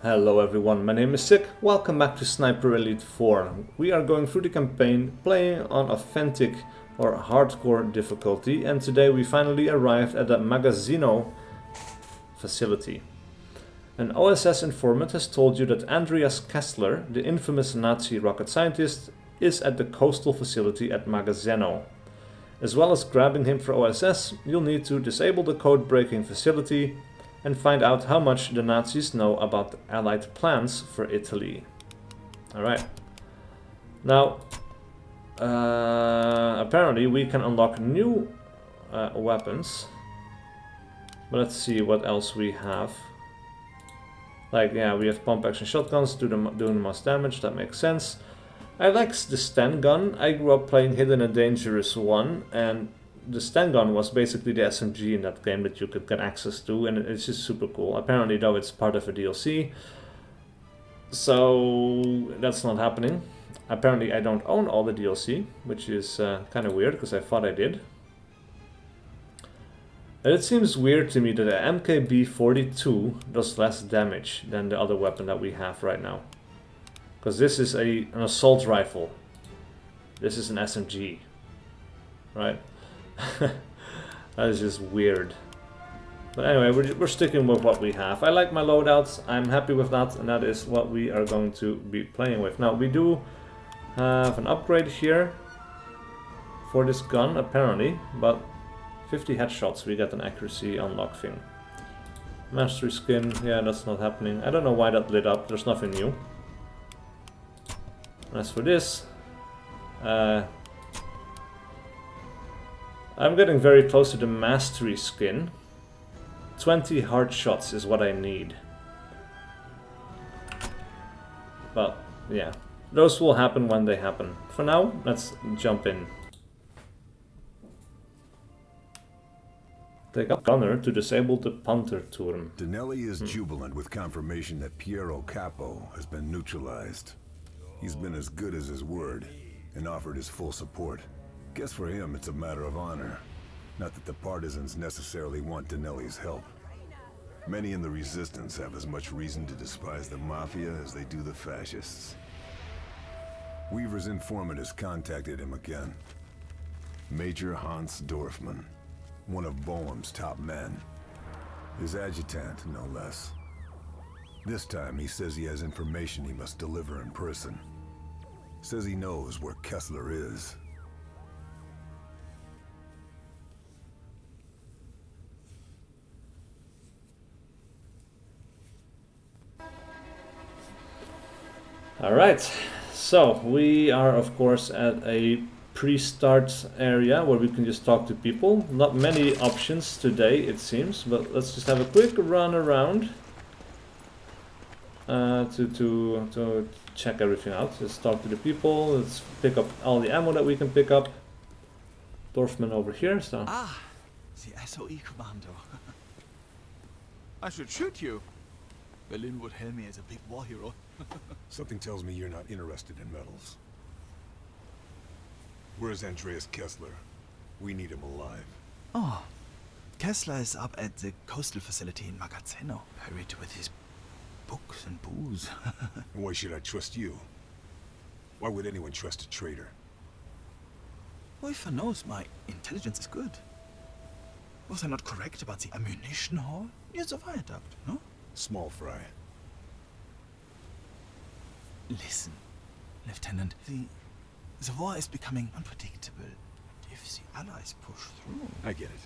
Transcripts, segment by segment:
Hello everyone, my name is SiC. Welcome back to Sniper Elite 4. We are going through the campaign playing on authentic or hardcore difficulty, and today we finally arrived at the Magazzeno facility. An OSS informant has told you that Andreas Kessler, the infamous Nazi rocket scientist, is at the coastal facility at Magazzeno. As well as grabbing him for OSS, you'll need to disable the code-breaking facility and find out how much the Nazis know about the Allied plans for Italy. Alright. Now, apparently we can unlock new weapons. But let's see what else we have. Like, yeah, we have pump action shotguns doing the most damage, that makes sense. I like the Sten gun. I grew up playing Hidden and Dangerous 1, and the Sten gun was basically the SMG in that game that you could get access to, and it's just super cool. Apparently, though, it's part of a DLC, so that's not happening. Apparently, I don't own all the DLC, which is kind of weird, because I thought I did. And it seems weird to me that the MKB-42 does less damage than the other weapon that we have right now. Because this is an assault rifle. This is an SMG. Right? That is just weird. But anyway, we're sticking with what we have. I like my loadouts. I'm happy with that. And that is what we are going to be playing with. Now, we do have an upgrade here for this gun, apparently. But 50 headshots, we get an accuracy unlock thing. Mastery skin, yeah, that's not happening. I don't know why that lit up. There's nothing new. As for this, I'm getting very close to the mastery skin. 20 hard shots is what I need. But yeah, those will happen when they happen. For now, let's jump in. Take up gunner to disable the Panther Turm. Dinelli is jubilant with confirmation that Piero Capo has been neutralized. He's been as good as his word, and offered his full support. Guess for him it's a matter of honor. Not that the partisans necessarily want Dinelli's help. Many in the resistance have as much reason to despise the Mafia as they do the fascists. Weaver's informant has contacted him again. Major Hans Dorfman, one of Boehm's top men. His adjutant, no less. This time he says he has information he must deliver in person. Says he knows where Kessler is. Alright, so we are of course at a pre-start area where we can just talk to people. Not many options today, it seems, but let's just have a quick run around to check everything out. Let's talk to the people, let's pick up all the ammo that we can pick up. Dorfman over here, so... Ah, the SOE commando. I should shoot you. Berlin would hail me as a big war hero. Something tells me you're not interested in medals. Where's Andreas Kessler? We need him alive. Oh, Kessler is up at the coastal facility in Magazzeno, buried with his books and booze. And why should I trust you? Why would anyone trust a traitor? Whoever knows, my intelligence is good. Was I not correct about the ammunition haul near the viaduct, no? Small fry. Listen, Lieutenant, the war is becoming unpredictable. If the Allies push through... I get it.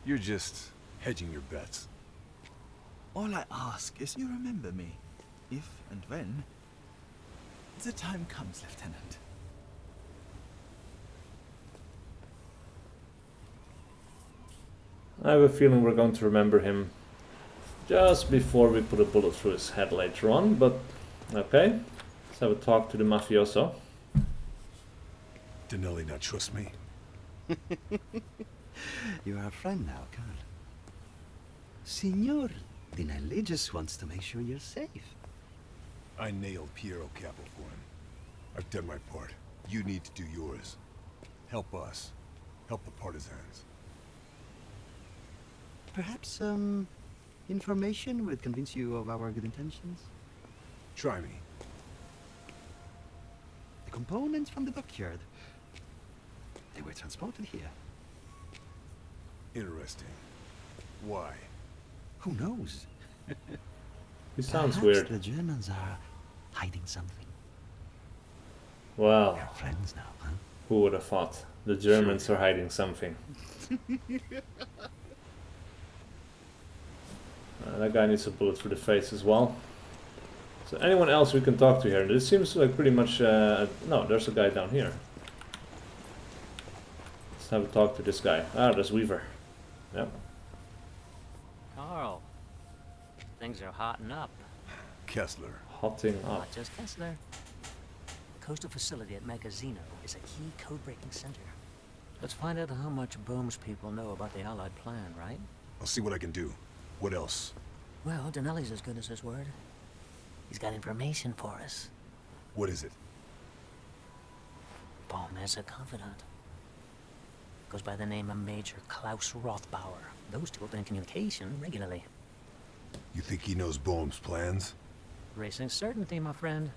You're just hedging your bets. All I ask is you remember me, if and when the time comes, Lieutenant. I have a feeling we're going to remember him just before we put a bullet through his head later on, but okay. Let's have a talk to the mafioso. Dinelli not trust me? You are a friend now, Carl. Signor Dinelli just wants to make sure you're safe. I nailed Piero Capo for him. I've done my part. You need to do yours. Help us. Help the partisans. Perhaps, Information would convince you of our good intentions. Try me. The components from the dockyard. They were transported here. Interesting. Why? Who knows? He sounds Perhaps weird. the Germans are hiding something. Wow, We're friends now, huh? who would have thought? The Germans are hiding something. That guy needs a bullet for the face as well. So anyone else we can talk to here? This seems like pretty much... no, there's a guy down here. Let's have a talk to this guy. Ah, there's Weaver. Yep. Carl, things are hotting up. Kessler. Hotting up. Not just Kessler. The coastal facility at Magazzeno is a key code-breaking center. Let's find out how much Bohm's people know about the Allied plan, right? I'll see what I can do. What else? Well, Donnelly's as good as his word. He's got information for us. What is it? Bohm has a confidant. Goes by the name of Major Klaus Rothbauer. Those two have been in communication regularly. You think he knows Bohm's plans? Racing certainty, my friend.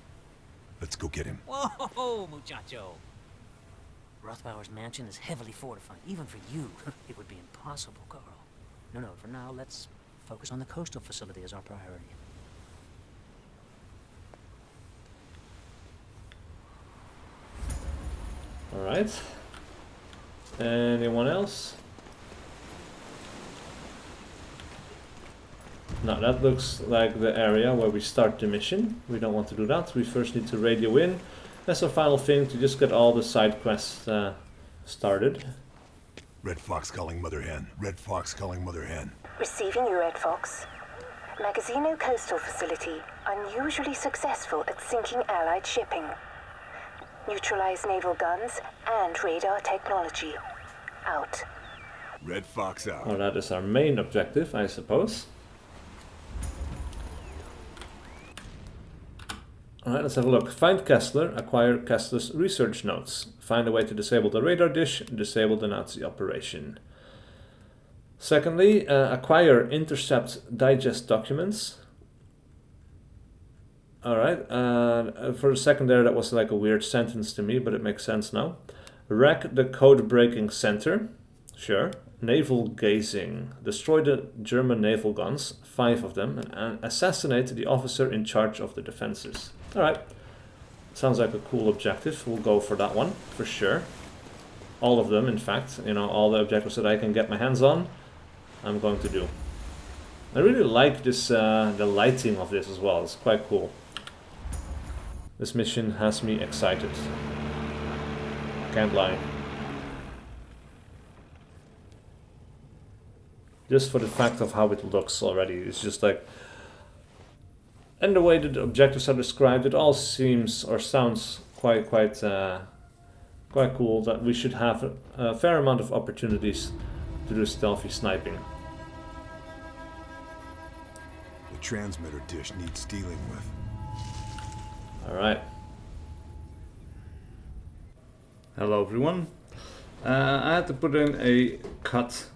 Let's go get him. Whoa, muchacho! Rothbauer's mansion is heavily fortified. Even for you, it would be impossible, Carl. No, for now, let's focus on the coastal facility as our priority. Alright. Anyone else? No, that looks like the area where we start the mission. We don't want to do that. We first need to radio in. That's a final thing to just get all the side quests started. Red Fox calling Mother Hen. Red Fox calling Mother Hen. Receiving you, Red Fox. Magazzeno Coastal Facility, unusually successful at sinking Allied shipping. Neutralize naval guns and radar technology. Out. Red Fox out. Well, that is our main objective, I suppose. Alright, let's have a look. Find Kessler, acquire Kessler's research notes. Find a way to disable the radar dish, disable the Nazi operation. Secondly, acquire, intercept, digest documents. Alright, for the second there that was like a weird sentence to me, but it makes sense now. Wreck the code-breaking center. Sure. Naval gazing. Destroy the German naval guns, 5 of them, and assassinate the officer in charge of the defenses. Alright. Sounds like a cool objective. We'll go for that one, for sure. All of them, in fact. You know, all the objectives that I can get my hands on, I'm going to do. I really like this, the lighting of this as well. It's quite cool. This mission has me excited. Can't lie. Just for the fact of how it looks already. It's just like... And the way that the objectives are described, it all seems or sounds quite cool, that we should have a fair amount of opportunities to do stealthy sniping. The transmitter dish needs dealing with. Alright. Hello everyone. I had to put in a cut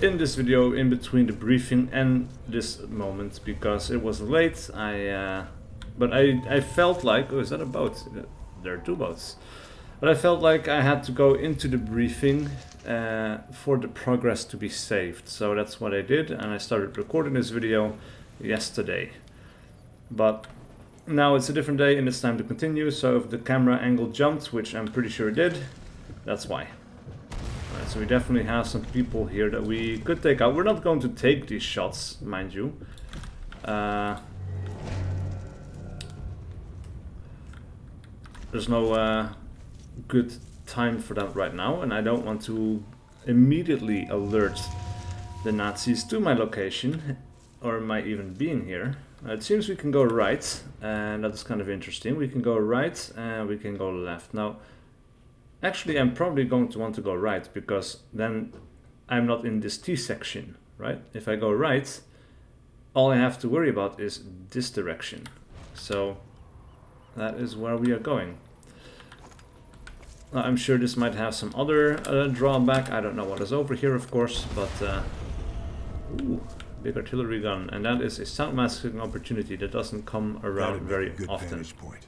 in this video in between the briefing and this moment because it was late. But I felt like... Oh, is that a boat? There are 2 boats. But I felt like I had to go into the briefing for the progress to be saved. So that's what I did, and I started recording this video yesterday. But now it's a different day and it's time to continue, so if the camera angle jumped, which I'm pretty sure it did, that's why. Alright, so we definitely have some people here that we could take out. We're not going to take these shots, mind you. There's no good time for that right now, and I don't want to immediately alert the Nazis to my location, or my even being here. It seems we can go right, and that's kind of interesting. We can go right, and we can go left. Now, actually, I'm probably going to want to go right, because then I'm not in this T section, right? If I go right, all I have to worry about is this direction. So, that is where we are going. I'm sure this might have some other drawback. I don't know what is over here, of course, but... ooh, Big artillery gun, and that is a sound masking opportunity that doesn't come around very Good often. vantage point.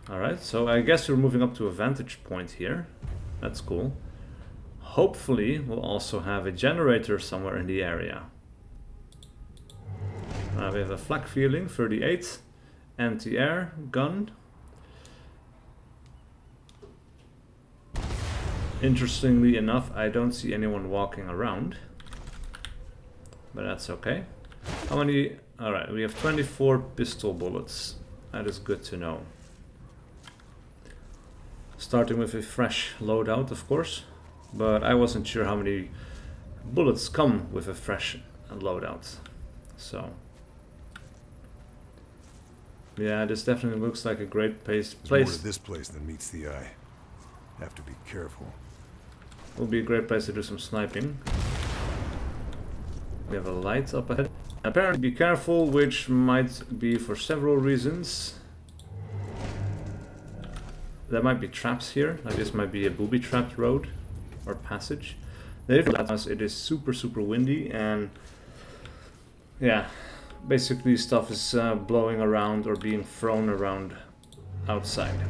Alright, so I guess we're moving up to a vantage point here. That's cool. Hopefully we'll also have a generator somewhere in the area. We have a flak feeling, 38, anti-air gun. Interestingly enough, I don't see anyone walking around. But that's okay. How many? Alright, we have 24 pistol bullets. That is good to know. Starting with a fresh loadout, of course. But I wasn't sure how many bullets come with a fresh loadout. So... yeah, this definitely looks like a great place. There's more to this place than meets the eye. Have to be careful. Will be a great place to do some sniping. We have a light up ahead. Apparently be careful, which might be for several reasons. There might be traps here, like this might be a booby-trapped road or passage. It is super windy, and yeah, basically stuff is blowing around or being thrown around outside.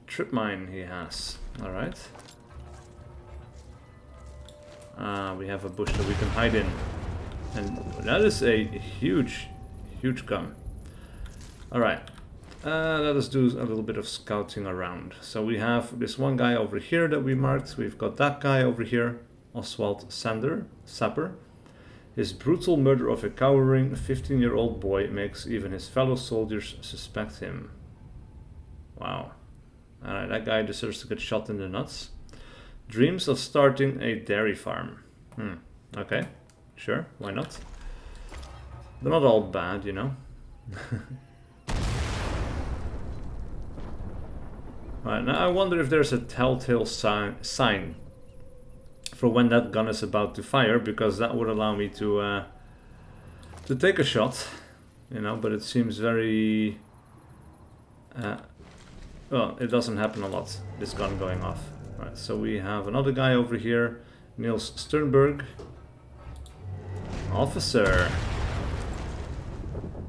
Trip mine he has. Alright. We have a bush that we can hide in. And that is a huge gun. Alright. Let us do a little bit of scouting around. So we have this one guy over here that we marked. We've got that guy over here, Oswald Sapper. His brutal murder of a cowering 15-year-old boy makes even his fellow soldiers suspect him. Wow. Alright, that guy deserves to get shot in the nuts. Dreams of starting a dairy farm. Okay, sure, why not? They're not all bad, you know. Alright, now I wonder if there's a telltale sign for when that gun is about to fire, because that would allow me to take a shot, you know, but it seems very... well, it doesn't happen a lot, this gun going off. Right, so we have another guy over here, Niels Sternberg. Officer.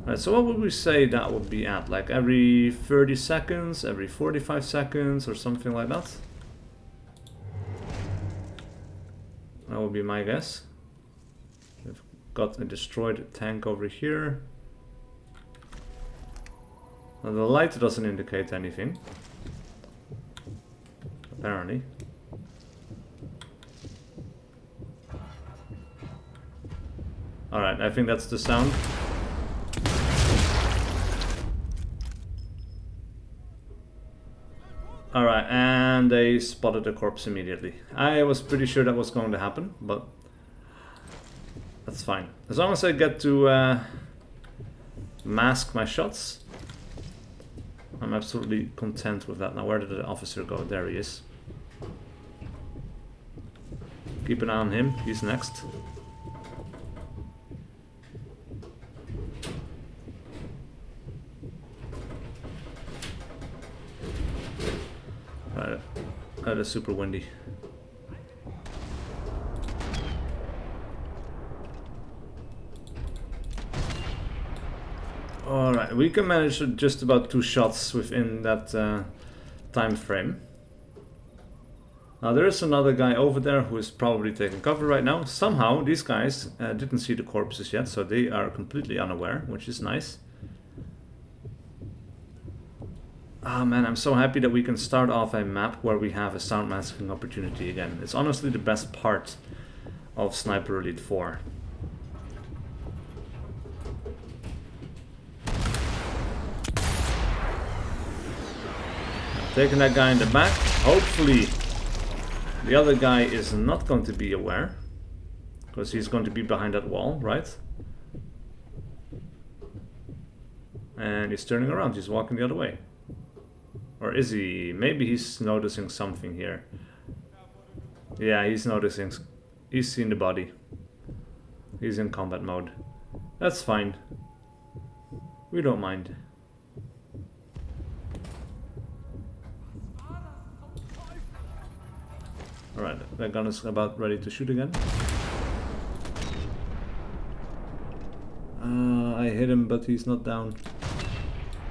Right, so what would we say that would be at? Like every 30 seconds, every 45 seconds, or something like that? That would be my guess. We've got a destroyed tank over here. Now the light doesn't indicate anything. Apparently. Alright, I think that's the sound. Alright, and they spotted the corpse immediately. I was pretty sure that was going to happen, but that's fine. As long as I get to mask my shots, I'm absolutely content with that. Now, where did the officer go? There he is. Keep an eye on him. He's next. Right. That is super windy. Alright, we can manage just about 2 shots within that time frame. Now there is another guy over there who is probably taking cover right now. Somehow these guys didn't see the corpses yet, so they are completely unaware, which is nice. Ah man, I'm so happy that we can start off a map where we have a sound masking opportunity again. It's honestly the best part of Sniper Elite 4. Taking that guy in the back. Hopefully the other guy is not going to be aware, because he's going to be behind that wall, right? And he's turning around, he's walking the other way. Or is he? Maybe he's noticing something here. Yeah, he's noticing. He's seen the body. He's in combat mode. That's fine. We don't mind. Alright, that gun is about ready to shoot again. I hit him, but he's not down.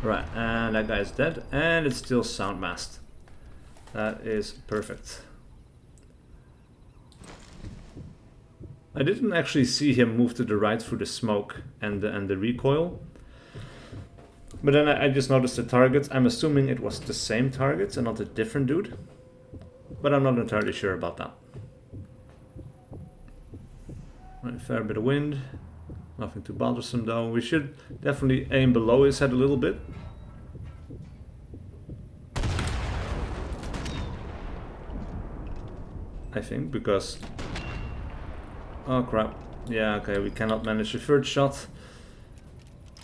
Right, and that guy's dead, and it's still sound masked. That is perfect. I didn't actually see him move to the right through the smoke and the recoil. But then I just noticed the target. I'm assuming it was the same target and not a different dude. But I'm not entirely sure about that. Right, fair bit of wind. Nothing too bothersome though. We should definitely aim below his head a little bit. I think, because... Oh crap. Yeah, okay, we cannot manage the third shot.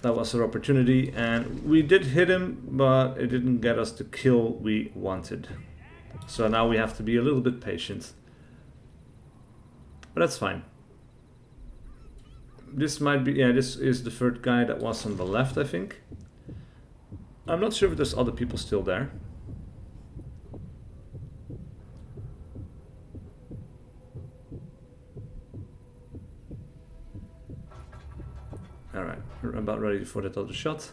That was our opportunity, and we did hit him, but it didn't get us the kill we wanted. So now we have to be a little bit patient. But that's fine. This might be... Yeah, this is the third guy that was on the left, I think. I'm not sure if there's other people still there. Alright, we're about ready for that other shot.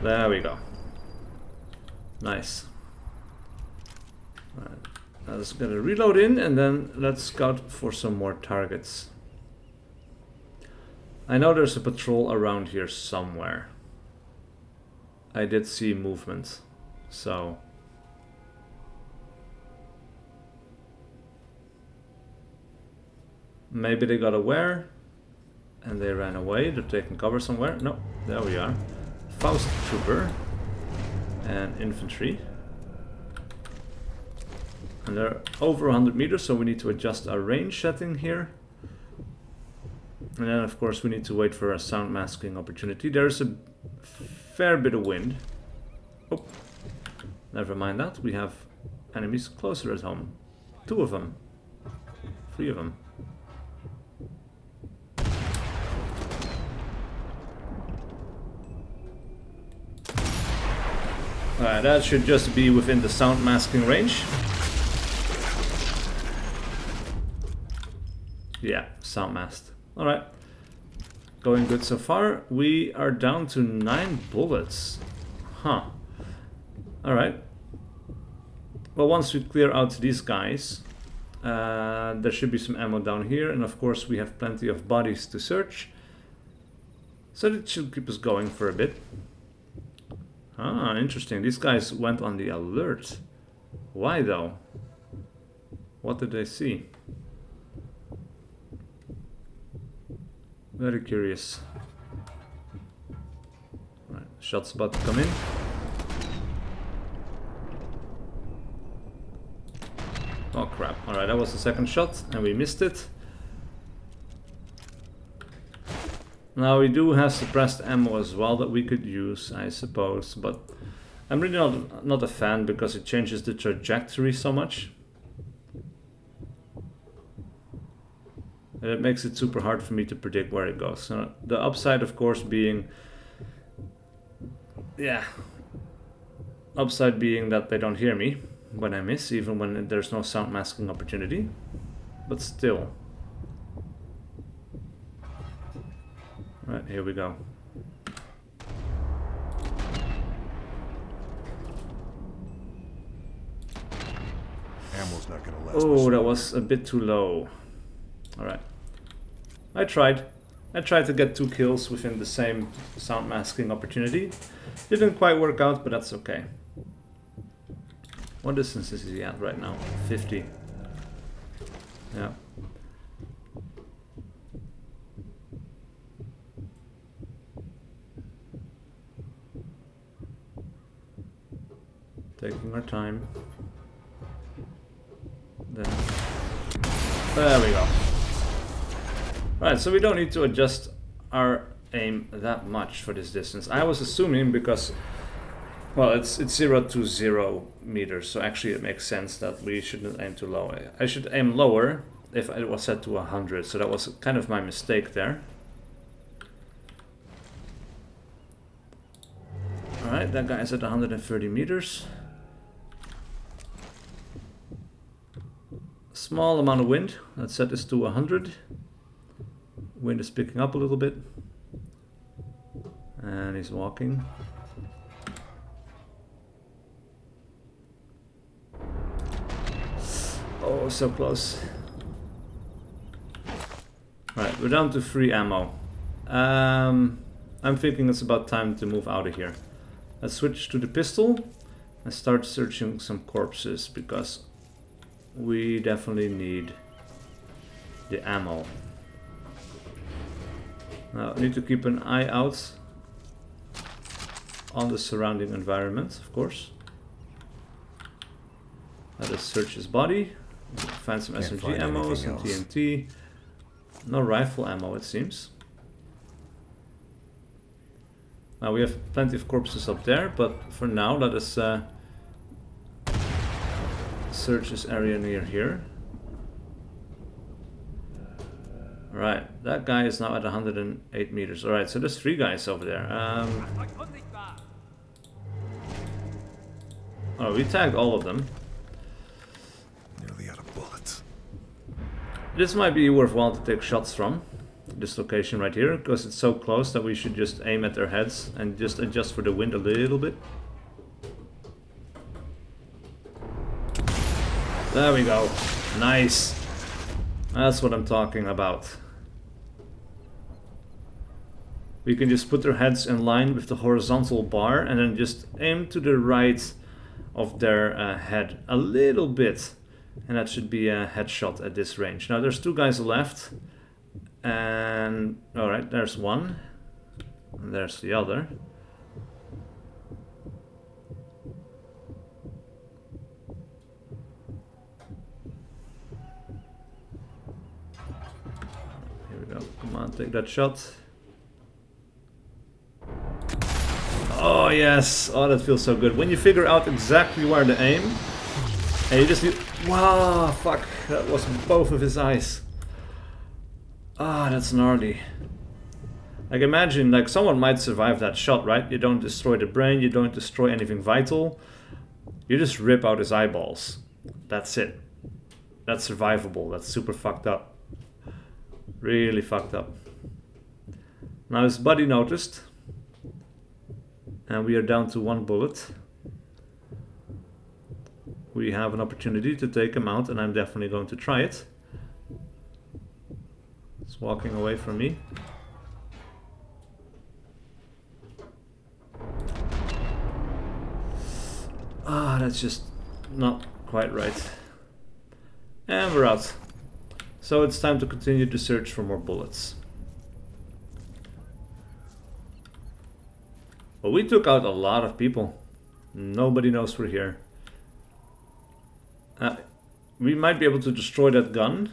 There we go. Nice. Alright, now let's get a reload in and then let's scout for some more targets. I know there's a patrol around here somewhere. I did see movement, so... Maybe they got aware and they ran away. They're taking cover somewhere. No, there we are. Faust Trooper and infantry. And they're over 100 meters, so we need to adjust our range setting here. And then of course we need to wait for a sound masking opportunity. There's a fair bit of wind. Oh, never mind that. We have enemies closer at home. 2 of them. 3 of them. Alright, that should just be within the sound masking range. Yeah, sound masked. Alright. Going good so far. We are down to 9 bullets. Huh. Alright. Well, once we clear out these guys, there should be some ammo down here. And of course we have plenty of bodies to search. So that should keep us going for a bit. Ah, interesting. These guys went on the alert. Why though? What did they see? Very curious. Right, shot's about to come in. Oh crap. Alright, that was the second shot and we missed it. Now we do have suppressed ammo as well that we could use, I suppose, but I'm really not a fan because it changes the trajectory so much. And it makes it super hard for me to predict where it goes. So the upside, of course, being... Yeah. Upside being that they don't hear me when I miss, even when there's no sound masking opportunity. But still. Right, here we go. Ammo's not gonna last. Oh, that was a bit too low. Alright. I tried to get 2 kills within the same sound masking opportunity. Didn't quite work out, but that's okay. What distance is he at right now? 50. Yeah. Taking our time. Then there we go. Right, so we don't need to adjust our aim that much for this distance. I was assuming because, well, it's 0 to 0 meters, so actually it makes sense that we shouldn't aim too low. I should aim lower if it was set to 100, so that was kind of my mistake there. Alright, that guy is at 130 meters. Small amount of wind. Let's set this to 100. Wind is picking up a little bit. And he's walking. Oh, so close. Alright, we're down to 3 ammo. I'm thinking it's about time to move out of here. Let's switch to the pistol and start searching some corpses, because we definitely need the ammo. Now, I need to keep an eye out on the surrounding environment, of course. Let us search his body. Find some SMG ammo, some TNT. No rifle ammo, it seems. Now we have plenty of corpses up there, but for now let us search this area near here. Alright, that guy is now at 108 meters. Alright, so there's 3 guys over there. Oh, we tagged all of them. Nearly out of bullets. This might be worthwhile to take shots from this location right here, because it's so close that we should just aim at their heads and just adjust for the wind a little bit. There we go. Nice. That's what I'm talking about. We can just put their heads in line with the horizontal bar and then just aim to the right of their head a little bit. And that should be a headshot at this range. Now there's 2 guys left. And alright, there's one. And there's the other. Here we go. Come on, take that shot. Oh yes! Oh, that feels so good. When you figure out exactly where to aim, and you just do... Wow, fuck. That was both of his eyes. Ah, that's gnarly. Like, imagine, like, someone might survive that shot, right? You don't destroy the brain, you don't destroy anything vital. You just rip out his eyeballs. That's it. That's survivable. That's super fucked up. Really fucked up. Now his buddy noticed. And we are down to 1 bullet. We have an opportunity to take him out, and I'm definitely going to try it. He's walking away from me. Ah, that's just not quite right. And we're out. So it's time to continue to search for more bullets. Well, we took out a lot of people. Nobody knows we're here. We might be able to destroy that gun,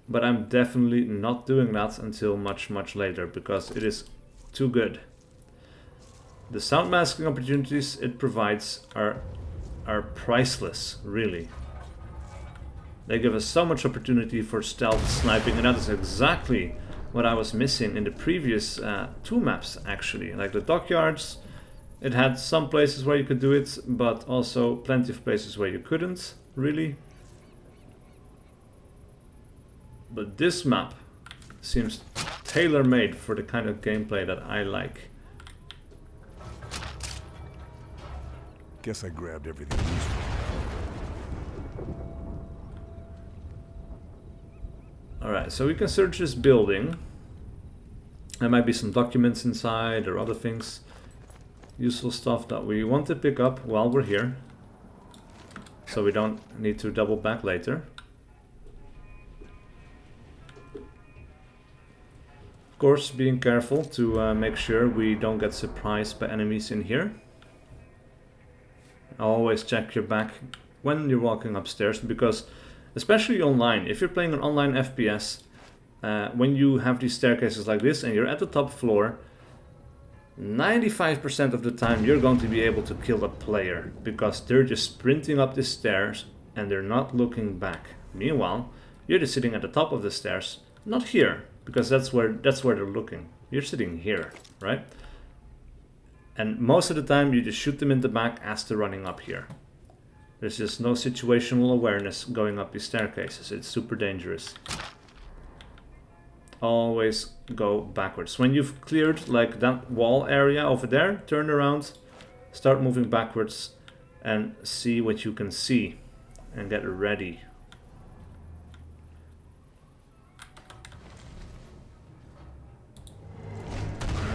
but I'm definitely not doing that until much, much later, because it is too good. The sound masking opportunities it provides are priceless, really. They give us so much opportunity for stealth sniping, and that is exactly what I was missing in the previous 2 maps, actually. Like the dockyards, it had some places where you could do it, but also plenty of places where you couldn't, really. But this map seems tailor-made for the kind of gameplay that I like. Guess I grabbed everything useful. Alright, so we can search this building. There might be some documents inside or other things. Useful stuff that we want to pick up while we're here. So we don't need to double back later. Of course, being careful to make sure we don't get surprised by enemies in here. Always check your back when you're walking upstairs, because especially online, if you're playing an online FPS, when you have these staircases like this and you're at the top floor, 95% of the time you're going to be able to kill a player, because they're just sprinting up the stairs and they're not looking back. Meanwhile, you're just sitting at the top of the stairs, not here, because that's where they're looking. You're sitting here, right? And most of the time you just shoot them in the back as they're running up here. There's just no situational awareness going up these staircases. It's super dangerous. Always go backwards. When you've cleared like that wall area over there, turn around, start moving backwards and see what you can see and get ready.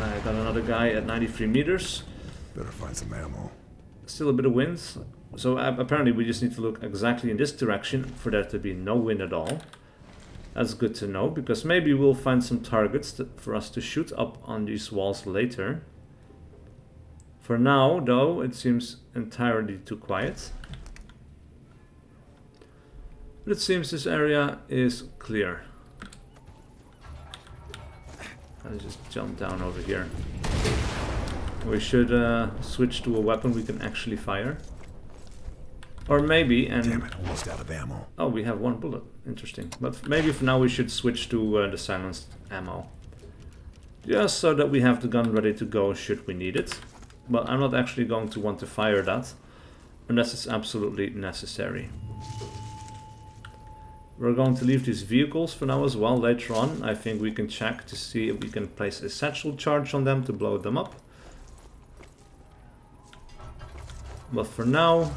Alright, got another guy at 93 meters. Better find some ammo. Still a bit of wind. So apparently we just need to look exactly in this direction for there to be no wind at all. That's good to know, because maybe we'll find some targets for us to shoot up on these walls later. For now, though, it seems entirely too quiet. But it seems this area is clear. I'll just jump down over here. We should switch to a weapon we can actually fire. Or maybe, and... Damn it, almost out of ammo. Oh, we have one bullet. Interesting. But maybe for now we should switch to the silenced ammo. Just so that we have the gun ready to go should we need it. But I'm not actually going to want to fire that unless it's absolutely necessary. We're going to leave these vehicles for now as well. Later on, I think we can check to see if we can place a satchel charge on them to blow them up. But for now,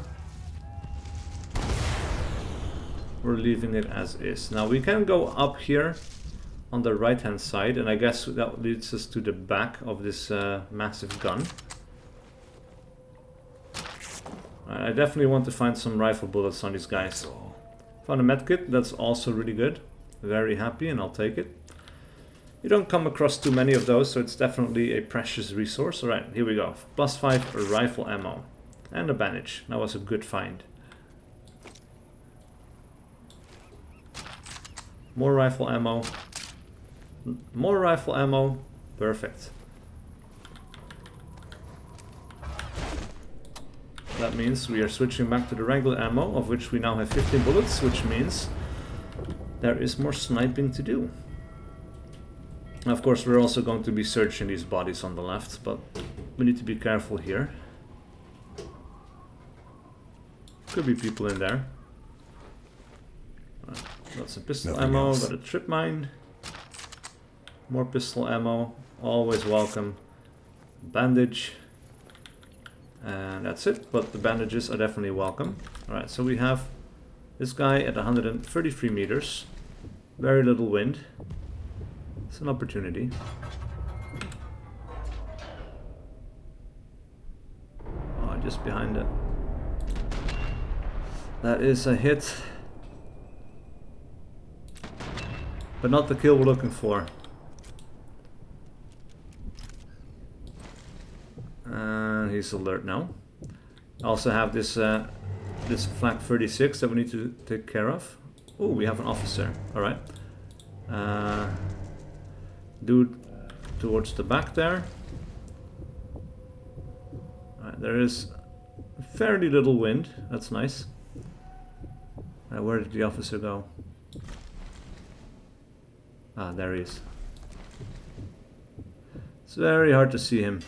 we're leaving it as is. Now we can go up here on the right hand side, and I guess that leads us to the back of this massive gun. I definitely want to find some rifle bullets on these guys. Found a medkit, that's also really good. Very happy, and I'll take it. You don't come across too many of those, so it's definitely a precious resource. Alright, here we go. +5 rifle ammo. And a bandage. That was a good find. More rifle ammo. More rifle ammo. Perfect. That means we are switching back to the regular ammo, of which we now have 15 bullets, which means there is more sniping to do. Of course, we're also going to be searching these bodies on the left, but we need to be careful here. Could be people in there. Got some pistol ammo, got a trip mine. More pistol ammo, always welcome. Bandage. And that's it, but the bandages are definitely welcome. Alright, so we have this guy at 133 meters. Very little wind. It's an opportunity. Oh, just behind it. That is a hit. But not the kill we're looking for. And he's alert now. I also have this this flak 36 that we need to take care of. Oh, we have an officer. Alright. Dude towards the back there. Alright, there is fairly little wind. That's nice. Where did the officer go? Ah, there he is. It's very hard to see him.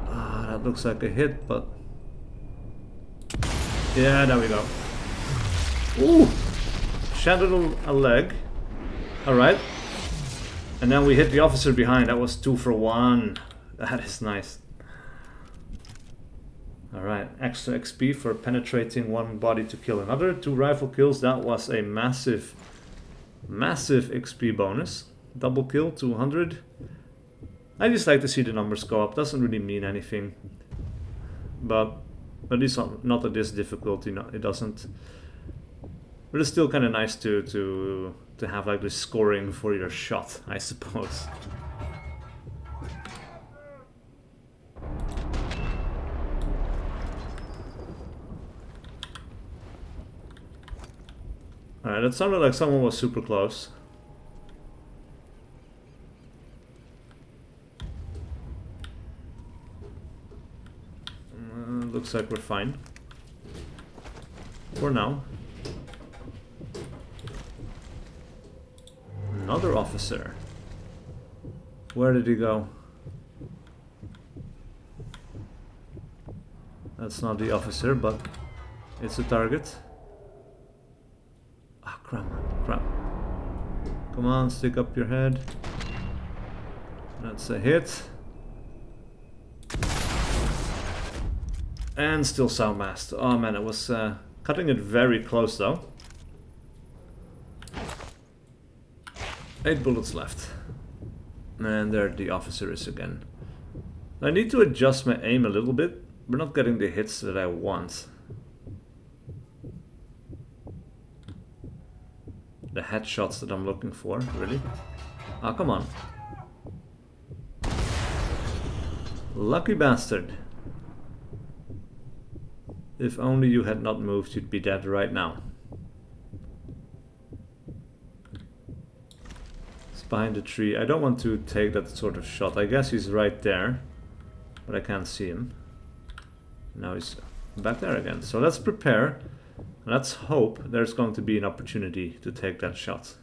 Ah, that looks like a hit, but... yeah, there we go. Ooh! Shattered a leg. Alright. And then we hit the officer behind. That was 2 for 1. That is nice. Alright, extra XP for penetrating one body to kill another. 2 rifle kills, that was a massive, massive XP bonus. Double kill, 200. I just like to see the numbers go up, doesn't really mean anything. But at least not at this difficulty, no, it doesn't. But it's still kind of nice to have like this scoring for your shot, I suppose. Alright, that sounded like someone was super close. Looks like we're fine. For now. Another officer. Where did he go? That's not the officer, but it's a target. Ah, crap, crap. Come on, stick up your head. That's a hit. And still soundmasked. Oh man, it was cutting it very close though. 8 bullets left. And there the officer is again. I need to adjust my aim a little bit. We're not getting the hits that I want. The headshots that I'm looking for, really. Ah, come on. Lucky bastard. If only you had not moved, you'd be dead right now. It's behind the tree. I don't want to take that sort of shot. I guess he's right there, but I can't see him. Now he's back there again. So let's prepare. Let's hope there's going to be an opportunity to take that shot.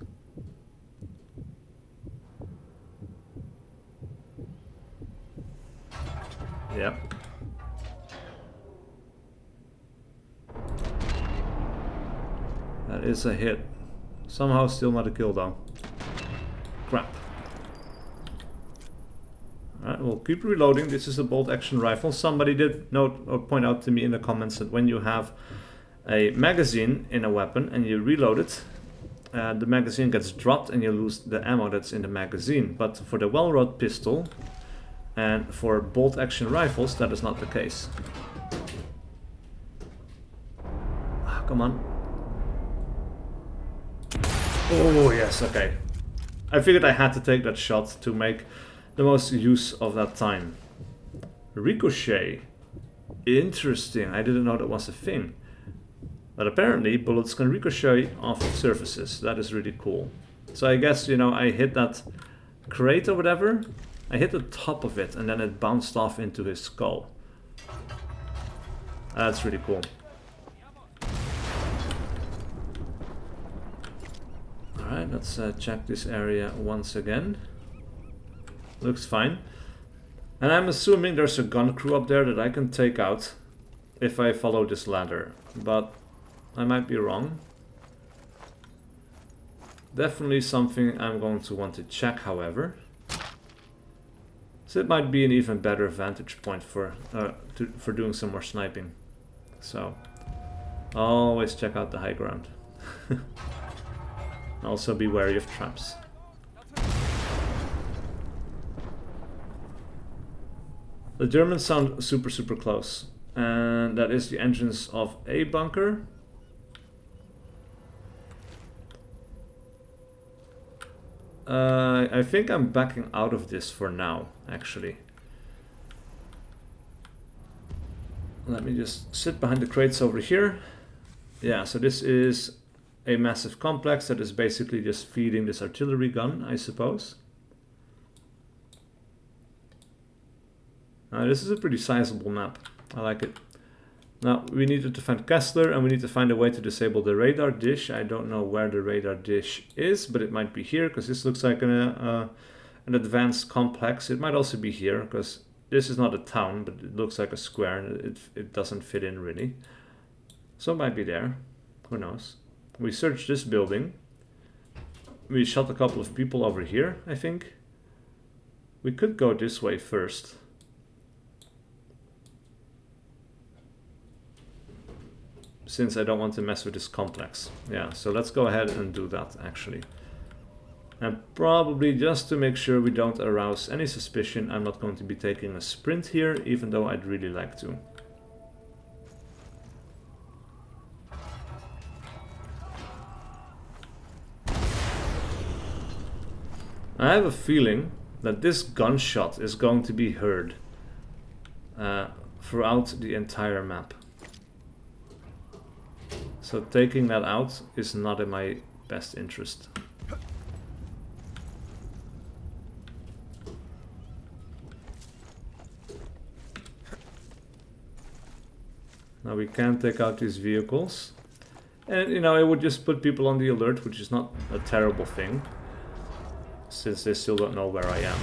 Yep. That is a hit. Somehow still not a kill though. Crap. Alright, we'll keep reloading. This is a bolt action rifle. Somebody did note or point out to me in the comments that when you have a magazine in a weapon and you reload it, the magazine gets dropped and you lose the ammo that's in the magazine. But for the well-rod pistol and for bolt action rifles, that is not the case. Ah, come on. Oh yes, okay. I figured I had to take that shot to make the most use of that time. Ricochet. Interesting, I didn't know that was a thing. But apparently bullets can ricochet off of surfaces. That is really cool. So I guess, you know, I hit that crate or whatever. I hit the top of it and then it bounced off into his skull. That's really cool. Alright, let's check this area once again. Looks fine. And I'm assuming there's a gun crew up there that I can take out if I follow this ladder. But I might be wrong. Definitely something I'm going to want to check, however. So it might be an even better vantage point for doing some more sniping. So always check out the high ground. Also be wary of traps. The Germans sound super close. And that is the entrance of a bunker. I think I'm backing out of this for now, actually. Let me just sit behind the crates over here. Yeah, so this is a massive complex that is basically just feeding this artillery gun, I suppose. This is a pretty sizable map. I like it. Now, we need to defend Kessler and we need to find a way to disable the radar dish. I don't know where the radar dish is, but it might be here because this looks like an advanced complex. It might also be here because this is not a town, but it looks like a square and it doesn't fit in really. So it might be there. Who knows? We searched this building. We shot a couple of people over here, I think. We could go this way first. Since I don't want to mess with this complex. Yeah, so let's go ahead and do that actually. And probably just to make sure we don't arouse any suspicion, I'm not going to be taking a sprint here, even though I'd really like to. I have a feeling that this gunshot is going to be heard throughout the entire map. So taking that out is not in my best interest. Now we can take out these vehicles. And you know, it would just put people on the alert, which is not a terrible thing, since they still don't know where I am.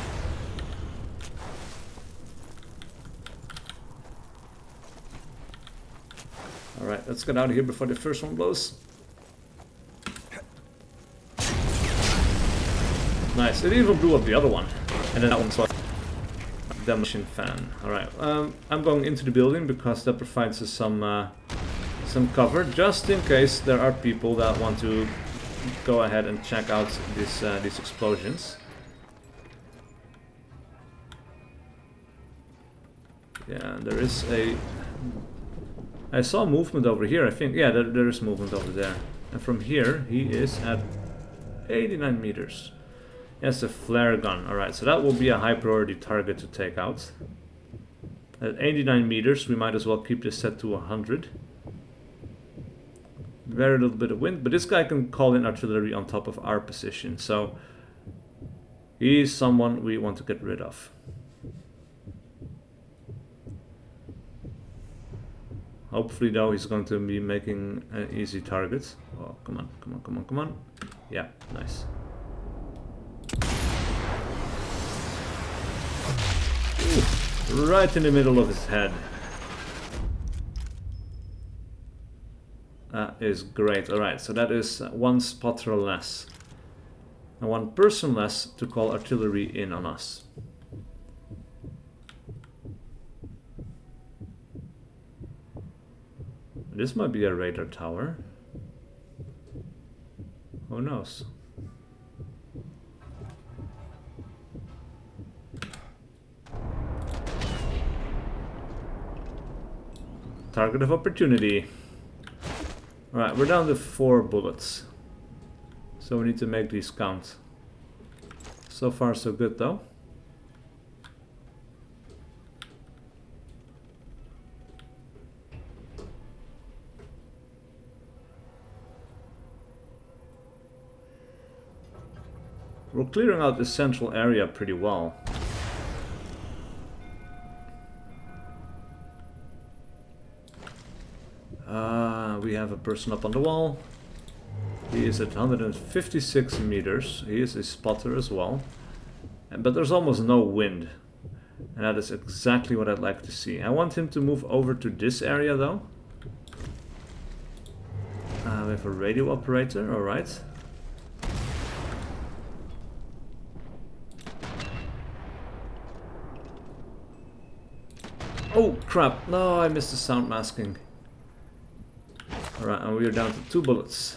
Alright, let's get out of here before the first one blows. Nice, it even blew up the other one. And then that one's like demolition fan. Alright, I'm going into the building because that provides us some cover, just in case there are people that want to go ahead and check out these explosions. Yeah, there is a... I saw movement over here, I think. Yeah, there is movement over there. And from here, he is at 89 meters. Yes, a flare gun. Alright, so that will be a high priority target to take out. At 89 meters, we might as well keep this set to 100. Very little bit of wind, but this guy can call in artillery on top of our position, so he's someone we want to get rid of. Hopefully though he's going to be making an easy target. Oh, come on, come on, come on, come on. Yeah, nice. Ooh, right in the middle of his head. That is great. Alright, so that is one spotter less. And one person less to call artillery in on us. This might be a radar tower. Who knows? Target of opportunity. Alright, we're down to 4 bullets. So we need to make these count. So far so good though. We're clearing out the central area pretty well. We have a person up on the wall. He is at 156 meters. He is a spotter as well. But there's almost no wind. And that is exactly what I'd like to see. I want him to move over to this area though. We have a radio operator, alright. Oh crap, no, I missed the sound masking. Alright, and we are down to 2 bullets.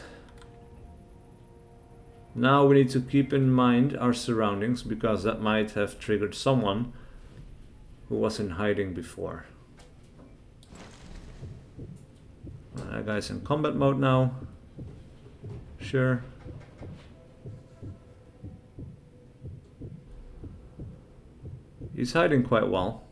Now we need to keep in mind our surroundings, because that might have triggered someone who was in hiding before. That guy's in combat mode now. Sure. He's hiding quite well.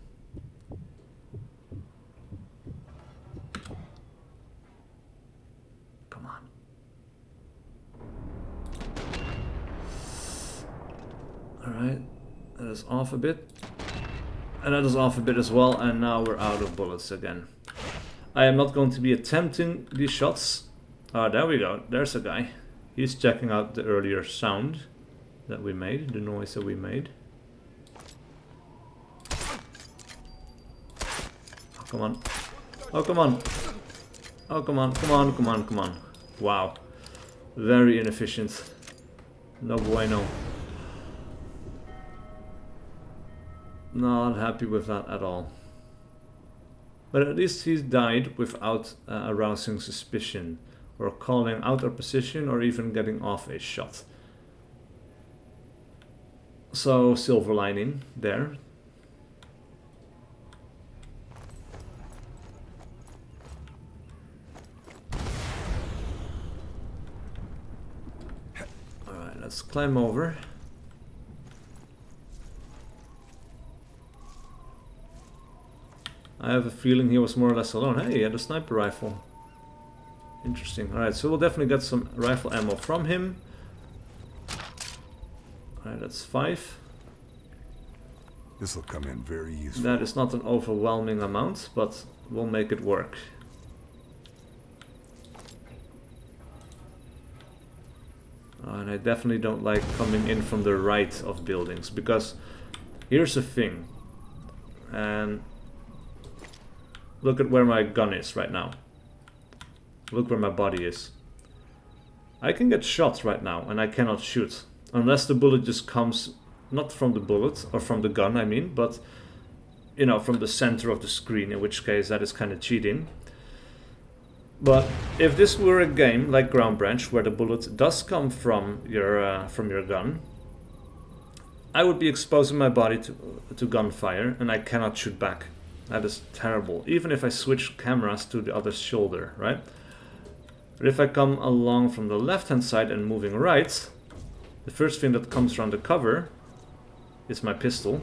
Alright, that is off a bit. And that is off a bit as well, and now we're out of bullets again. I am not going to be attempting these shots. Ah, there we go, there's a guy. He's checking out the earlier sound that we made, the noise that we made. Oh, come on. Oh, come on. Oh, come on, come on, come on, come on. Wow. Very inefficient. No bueno. Not happy with that at all. But at least he died without arousing suspicion, or calling out our position, or even getting off a shot. So, silver lining there. Alright, let's climb over. I have a feeling he was more or less alone. Hey, he had a sniper rifle. Interesting. Alright, so we'll definitely get some rifle ammo from him. Alright, that's 5. This will come in very useful. That is not an overwhelming amount, but we'll make it work. And I definitely don't like coming in from the right of buildings, because here's the thing. And look at where my gun is right now. Look where my body is. I can get shot right now, and I cannot shoot. Unless the bullet just comes, not from the bullet, or from the gun, I mean, but, you know, from the center of the screen, in which case that is kind of cheating. But if this were a game like Ground Branch, where the bullet does come from your gun, I would be exposing my body to gunfire, and I cannot shoot back. That is terrible. Even if I switch cameras to the other shoulder, right? But if I come along from the left-hand side and moving right, the first thing that comes around the cover is my pistol.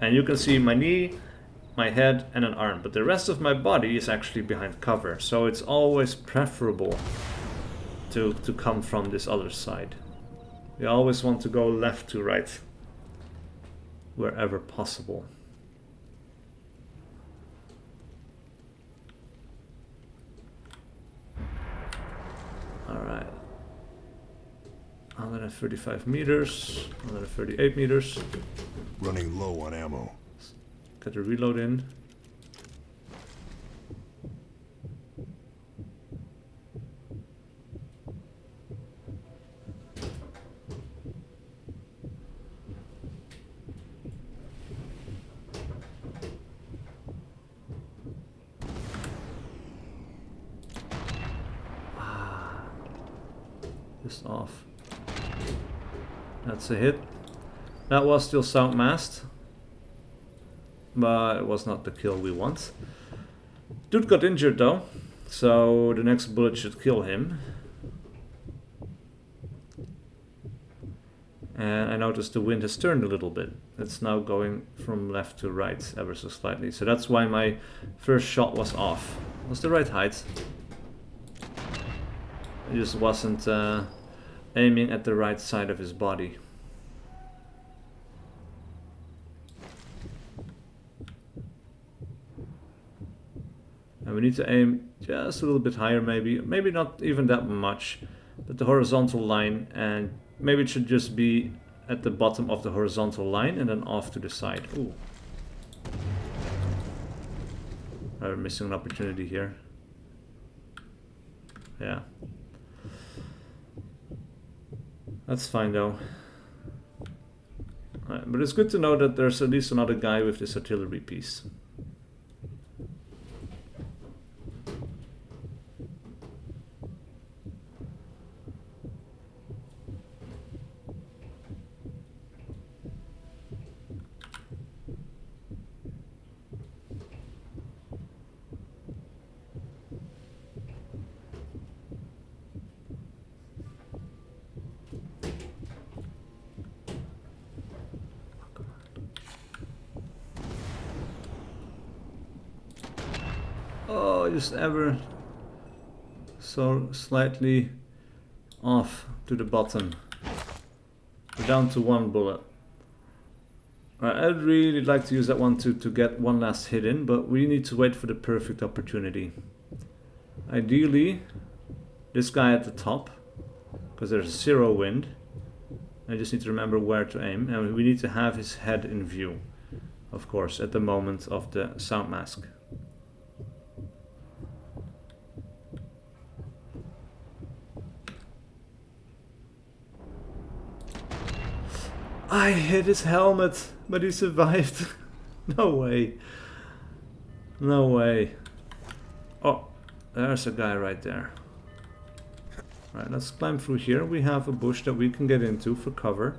And you can see my knee, my head, and an arm. But the rest of my body is actually behind cover. So it's always preferable to come from this other side. You always want to go left to right, wherever possible. Alright. 135 meters, 138 meters. Running low on ammo. Get the reload in. Just off. That's a hit. That was still sound masked, but it was not the kill we want. Dude got injured though, so the next bullet should kill him. And I noticed the wind has turned a little bit. It's now going from left to right ever so slightly. So that's why my first shot was off. It was the right height. He just wasn't aiming at the right side of his body. And we need to aim just a little bit higher, maybe not even that much, but the horizontal line, and maybe it should just be at the bottom of the horizontal line and then off to the side. Ooh. We're missing an opportunity here. Yeah. That's fine though. Right, but it's good to know that there's at least another guy with this artillery piece. Oh, just ever so slightly off to the bottom. We're down to one bullet. Right, I'd really like to use that one to get one last hit in, but we need to wait for the perfect opportunity. Ideally, this guy at the top, because there's 0 wind. I just need to remember where to aim, and we need to have his head in view, of course, at the moment of the sound mask. I hit his helmet, but he survived. No way. No way. Oh, there's a guy right there. Right, let's climb through here. We have a bush that we can get into for cover.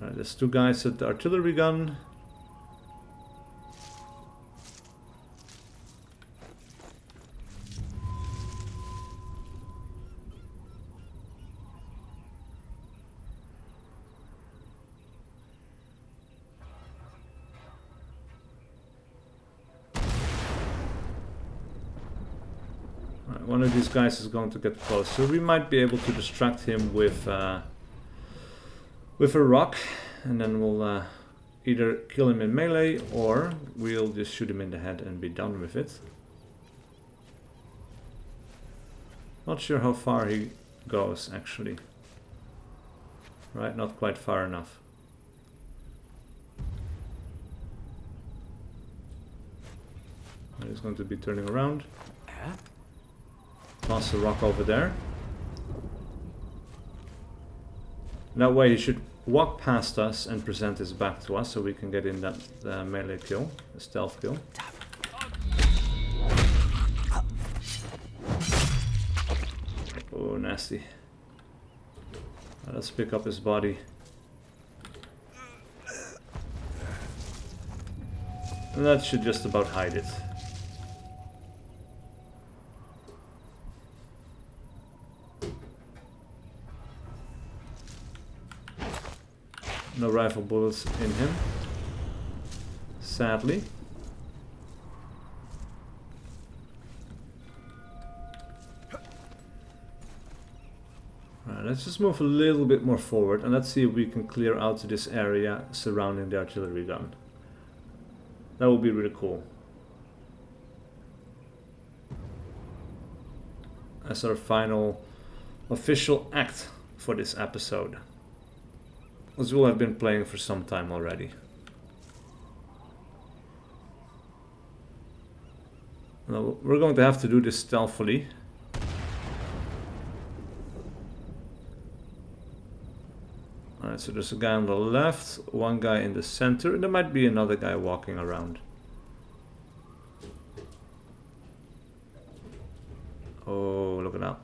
Alright, there's 2 guys at the artillery gun. One of these guys is going to get close, so we might be able to distract him with a rock, and then we'll either kill him in melee or we'll just shoot him in the head and be done with it. Not sure how far he goes actually. Right, not quite far enough. He's going to be turning around. Toss a rock over there. That way he should walk past us and present his back to us so we can get in that melee kill, the stealth kill. Oh, nasty. Let's pick up his body. And that should just about hide it. No rifle bullets in him, sadly. Alright, let's just move a little bit more forward and let's see if we can clear out this area surrounding the artillery gun. That would be really cool. As our final official act for this episode. As we'll have been playing for some time already. Now, we're going to have to do this stealthily. Alright, so there's a guy on the left, one guy in the center, and there might be another guy walking around. Oh, look at that.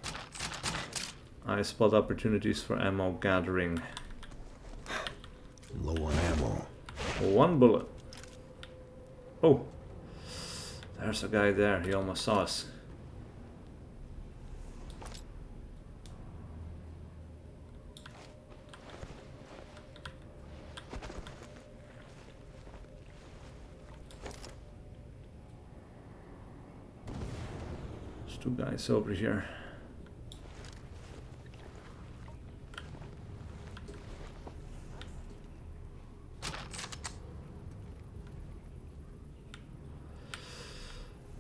I spot opportunities for ammo gathering. Low on ammo. One bullet. Oh, there's a guy there. He almost saw us. There's two guys over here.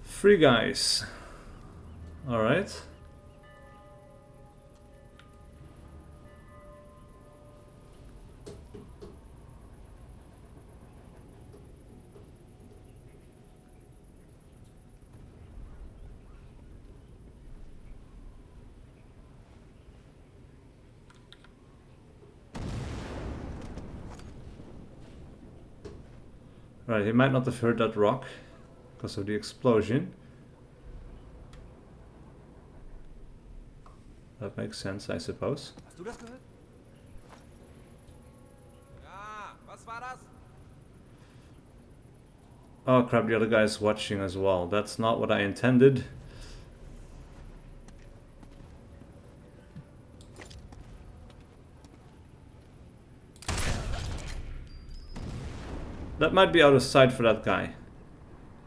Three guys. All right. Right, he might not have heard that rock because of the explosion. That makes sense, I suppose. Hast du das gehört? Ja, was war das? Oh crap, the other guy is watching as well. That's not what I intended. That might be out of sight for that guy.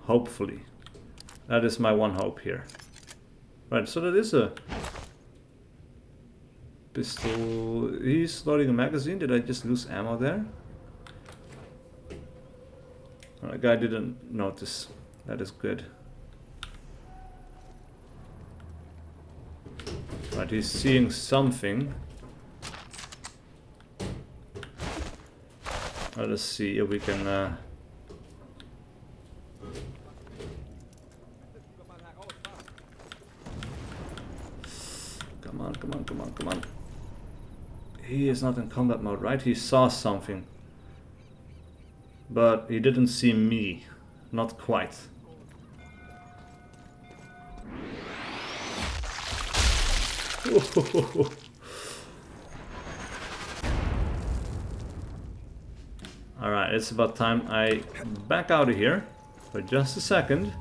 Hopefully. That is my one hope here. Right, so that is a pistol. He's loading a magazine. Did I just lose ammo there? Oh, that guy didn't notice. That is good. Right, he's seeing something. Let us see if we can come on, come on, come on, come on. He is not in combat mode, right? He saw something. But he didn't see me. Not quite. Alright, it's about time I back out of here for just a second,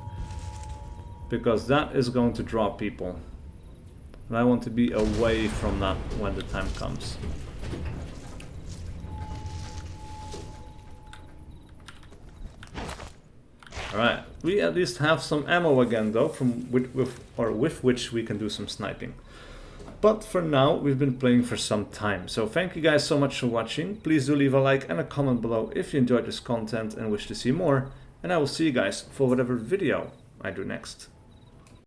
because that is going to draw people. And I want to be away from that when the time comes. Alright, we at least have some ammo again though, with which we can do some sniping. But for now, we've been playing for some time. So thank you guys so much for watching. Please do leave a like and a comment below if you enjoyed this content and wish to see more. And I will see you guys for whatever video I do next.